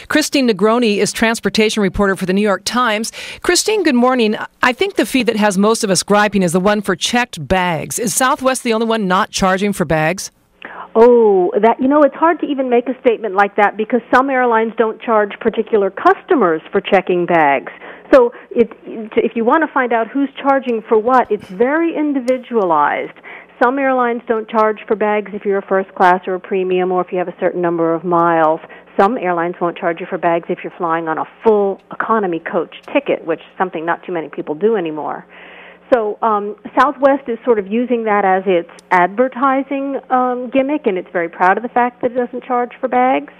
Christine Negroni is transportation reporter for the New York Times. Christine, good morning. I think the fee that has most of us griping is the one for checked bags. Is Southwest the only one not charging for bags? Oh, it's hard to even make a statement like that because some airlines don't charge particular customers for checking bags. So if you want to find out who's charging for what, it's very individualized. Some airlines don't charge for bags if you're a first class or a premium or if you have a certain number of miles. Some airlines won't charge you for bags if you're flying on a full economy coach ticket, which is something not too many people do anymore. So Southwest is sort of using that as its advertising gimmick, and it's very proud of the fact that it doesn't charge for bags.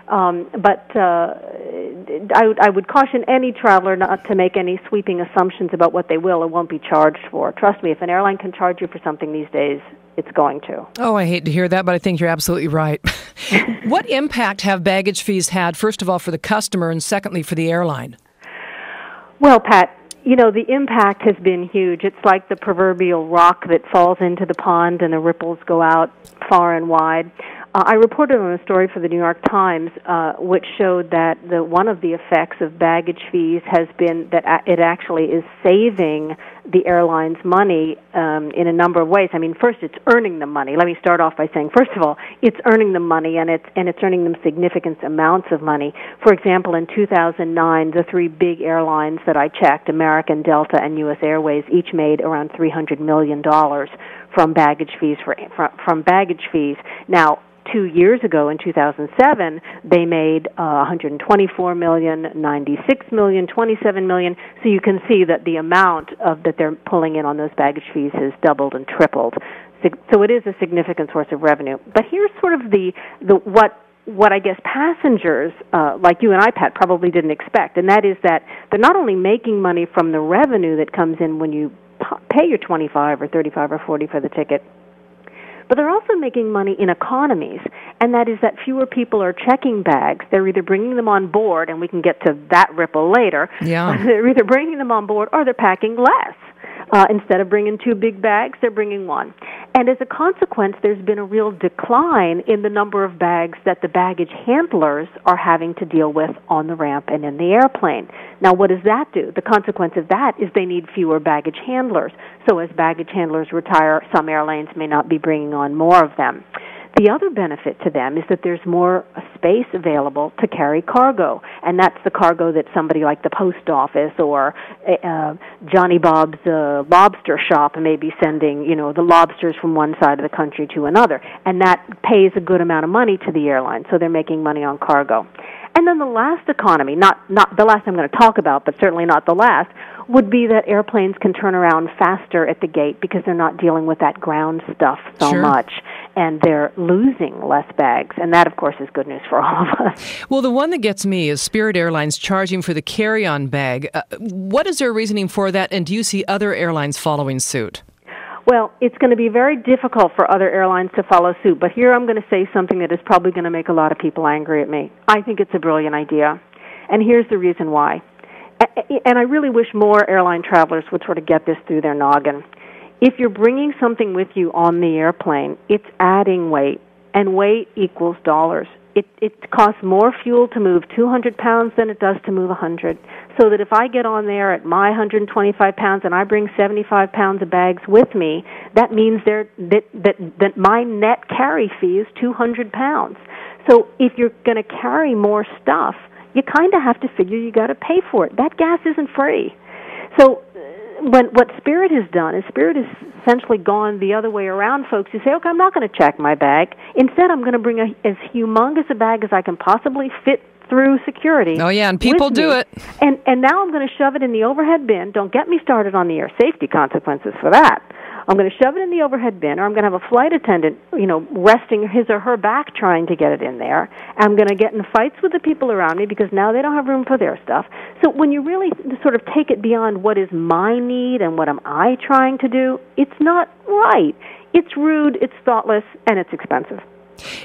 But I would caution any traveler not to make any sweeping assumptions about what they will or won't be charged for. Trust me, if an airline can charge you for something these days, it's going to. Oh, I hate to hear that, but I think you're absolutely right. What impact have baggage fees had, first of all, for the customer, and secondly, for the airline? Well, Pat, the impact has been huge. It's like the proverbial rock that falls into the pond and the ripples go out far and wide. I reported on a story for the New York Times which showed that one of the effects of baggage fees has been that it actually is saving the airlines money in a number of ways. I mean, first, it's earning them money. Let me start off by saying, first of all, it's earning them money, and it's earning them significant amounts of money. For example, in 2009, the three big airlines that I checked, American, Delta, and U.S. Airways, each made around $300 million from baggage fees. From baggage fees. Now, 2 years ago, in 2007, they made $124 million, $96 million, $27 million. So you can see that the amount that they're pulling in on those baggage fees has doubled and tripled. So it is a significant source of revenue. But here's sort of what I guess passengers like you and I, Pat, probably didn't expect, and that is that they're not only making money from the revenue that comes in when you pay your $25 or $35 or $40 for the ticket, but they're also making money in economies, and that is that fewer people are checking bags. They're either bringing them on board, and we can get to that ripple later. Yeah. They're either bringing them on board or they're packing less. Instead of bringing two big bags, they're bringing one. And as a consequence, there's been a real decline in the number of bags that the baggage handlers are having to deal with on the ramp and in the airplane. Now, what does that do? The consequence of that is they need fewer baggage handlers. So as baggage handlers retire, some airlines may not be bringing on more of them. The other benefit to them is that there's more space available to carry cargo, and that's the cargo that somebody like the post office or Johnny Bob's lobster shop may be sending, the lobsters from one side of the country to another, and that pays a good amount of money to the airline, so they're making money on cargo. And then the last economy, not the last I'm going to talk about, but certainly not the last, would be that airplanes can turn around faster at the gate because they're not dealing with that ground stuff so much, and they're losing less bags. And that, of course, is good news for all of us. Well, the one that gets me is Spirit Airlines charging for the carry-on bag. What is their reasoning for that, and do you see other airlines following suit? Well, it's going to be very difficult for other airlines to follow suit, but here I'm going to say something that is probably going to make a lot of people angry at me. I think it's a brilliant idea, and here's the reason why. And I really wish more airline travelers would sort of get this through their noggin. If you're bringing something with you on the airplane, it's adding weight, and weight equals dollars. It costs more fuel to move 200 pounds than it does to move 100. So that if I get on there at my 125 pounds and I bring 75 pounds of bags with me, that means that my net carry fee is 200 pounds. So if you're going to carry more stuff, you kind of have to figure you got to pay for it. That gas isn't free. So what Spirit has done is Spirit has essentially gone the other way around, folks. You say, okay, I'm not going to check my bag. Instead, I'm going to bring as humongous a bag as I can possibly fit through security. Oh, yeah, and people do it. And now I'm going to shove it in the overhead bin. Don't get me started on the air safety consequences for that. I'm going to shove it in the overhead bin, or I'm going to have a flight attendant, resting his or her back trying to get it in there. I'm going to get in fights with the people around me because now they don't have room for their stuff. So when you really sort of take it beyond what is my need and what am I trying to do, it's not right. It's rude, it's thoughtless, and it's expensive.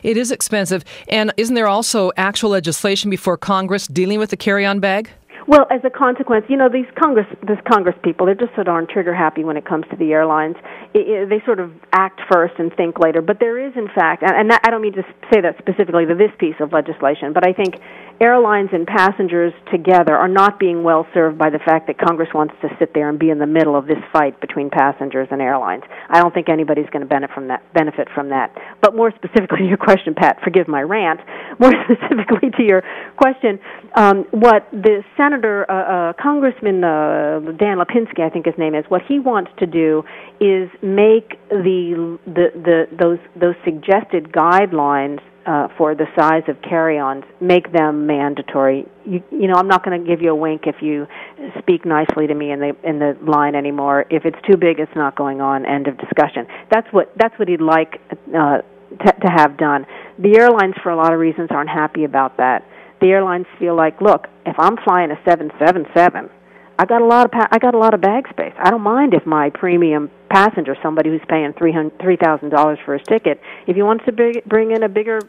It is expensive. And isn't there also actual legislation before Congress dealing with the carry-on bag? Well, as a consequence, these Congress people, they're just so darn trigger happy when it comes to the airlines. They sort of act first and think later. But there is, in fact, and that, I don't mean to say that specifically to this piece of legislation, but I think airlines and passengers together are not being well served by the fact that Congress wants to sit there and be in the middle of this fight between passengers and airlines. I don't think anybody's going to benefit from that. But more specifically to your question, Pat, forgive my rant, more specifically to your question, what the Congressman Dan Lipinski, I think his name is, what he wants to do is make those suggested guidelines for the size of carry-ons, make them mandatory. I'm not going to give you a wink if you speak nicely to me in the line anymore. If it's too big, it's not going on. End of discussion. That's what he'd like to have done. The airlines, for a lot of reasons, aren't happy about that. The airlines feel like, look, if I'm flying a 777, I got a lot of bag space. I don't mind if my premium passenger, somebody who's paying $3,000 for his ticket, if he wants to bring in a bigger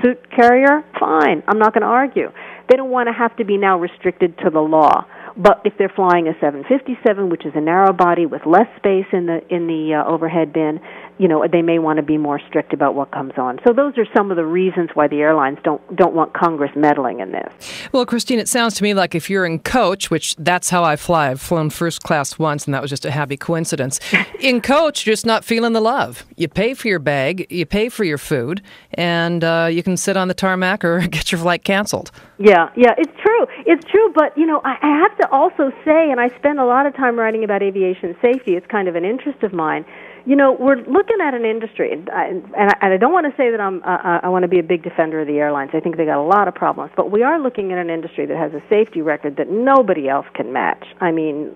suit carrier, fine. I'm not going to argue. They don't want to have to be now restricted to the law. But if they're flying a 757, which is a narrow body with less space in the overhead bin, they may want to be more strict about what comes on. So those are some of the reasons why the airlines don't want Congress meddling in this. Well, Christine, it sounds to me like if you're in coach, which that's how I fly. I've flown first class once, and that was just a happy coincidence. In coach, you're just not feeling the love. You pay for your bag, you pay for your food, and you can sit on the tarmac or get your flight canceled. Yeah, it's true. It's true, but, I have to also say, and I spend a lot of time writing about aviation safety, it's kind of an interest of mine. We're looking at an industry, and I don't want to say that I want to be a big defender of the airlines. I think they got a lot of problems, but we are looking at an industry that has a safety record that nobody else can match. I mean,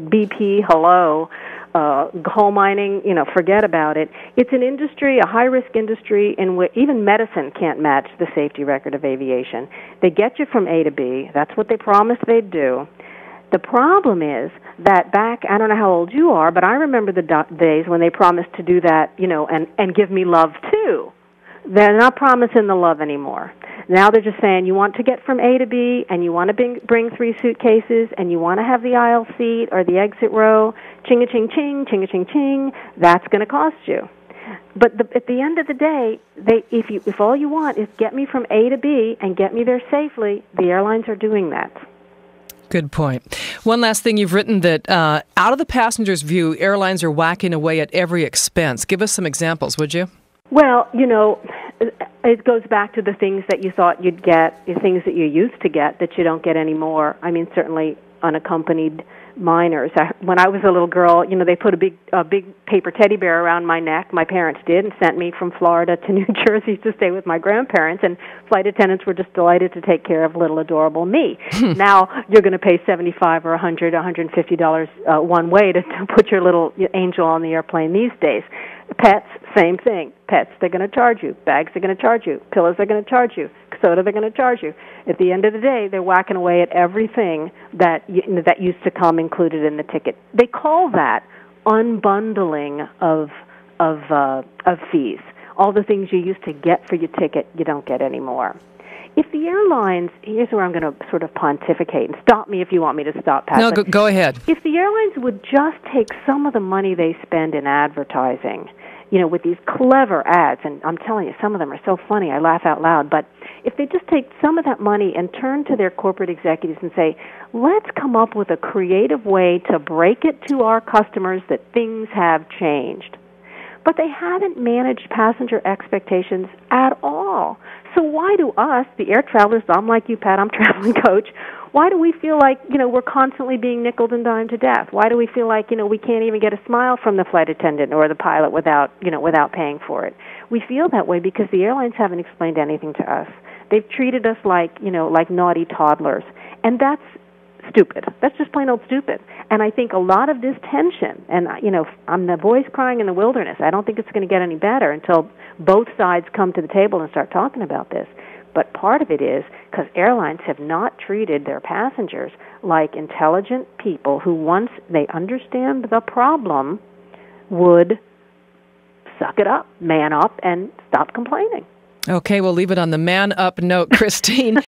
BP, hello, coal mining, forget about it. It's an industry, a high-risk industry, in which even medicine can't match the safety record of aviation. They get you from A to B. That's what they promised they'd do. The problem is that back, I don't know how old you are, but I remember the days when they promised to do that, and give me love too. They're not promising the love anymore. Now they're just saying you want to get from A to B, and you want to bring 3 suitcases, and you want to have the aisle seat or the exit row, ching-a-ching-ching, ching-a-ching-ching, that's going to cost you. But at the end of the day, if all you want is get me from A to B and get me there safely, the airlines are doing that. Good point. One last thing, you've written that out of the passenger's view, airlines are whacking away at every expense. Give us some examples, would you? Well, it goes back to the things that you thought you'd get, the things that you used to get that you don't get anymore. I mean, certainly unaccompanied minors. When I was a little girl, they put a big paper teddy bear around my neck. My parents did, and sent me from Florida to New Jersey to stay with my grandparents, and flight attendants were just delighted to take care of little adorable me. Now you're going to pay $75 or $100, $150 one way to put your little angel on the airplane these days. Pets, same thing. Pets, they're going to charge you. Bags, they're going to charge you. Pillows, they're going to charge you. Soda, they're going to charge you. At the end of the day, they're whacking away at everything that used to come included in the ticket. They call that unbundling of fees. All the things you used to get for your ticket, you don't get anymore. If the airlines, here's where I'm going to sort of pontificate, and stop me if you want me to stop, Pat. No, go ahead. If the airlines would just take some of the money they spend in advertising, with these clever ads, and I'm telling you, some of them are so funny, I laugh out loud, but if they just take some of that money and turn to their corporate executives and say, let's come up with a creative way to break it to our customers that things have changed. But they haven't managed passenger expectations at all. So why do us, the air travelers, I'm like you, Pat, I'm traveling coach, why do we feel like, we're constantly being nickeled and dimed to death? Why do we feel like, we can't even get a smile from the flight attendant or the pilot without paying for it? We feel that way because the airlines haven't explained anything to us. They've treated us like naughty toddlers. And that's stupid. That's just plain old stupid. And I think a lot of this tension, and, I'm the voice crying in the wilderness. I don't think it's going to get any better until both sides come to the table and start talking about this. But part of it is because airlines have not treated their passengers like intelligent people who, once they understand the problem, would suck it up, man up, and stop complaining. Okay, we'll leave it on the man-up note. Christine,